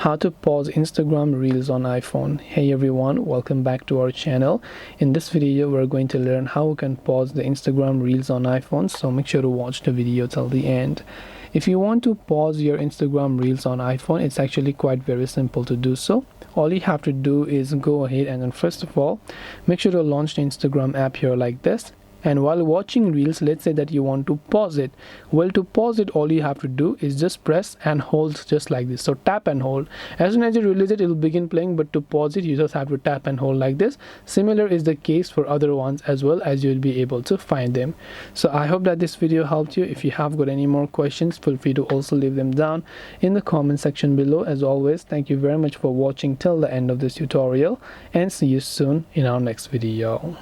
how to pause Instagram Reels on iPhone. Hey everyone, welcome back to our channel. In this video we're going to learn how we can pause the Instagram Reels on iPhone, so make sure to watch the video till the end. If you want to pause your Instagram Reels on iPhone, it's actually quite very simple to do so. All you have to do is go ahead and then first of all make sure to launch the Instagram app here like this. And while watching Reels, let's say that you want to pause it. Well, to pause it, all you have to do is just press and hold just like this. So tap and hold. As soon as you release it, it will begin playing, but to pause it, you just have to tap and hold like this. Similar is the case for other ones as well, as you'll be able to find them. So I hope that this video helped you. If you have got any more questions, feel free to also leave them down in the comment section below. As always, thank you very much for watching till the end of this tutorial, and see you soon in our next video.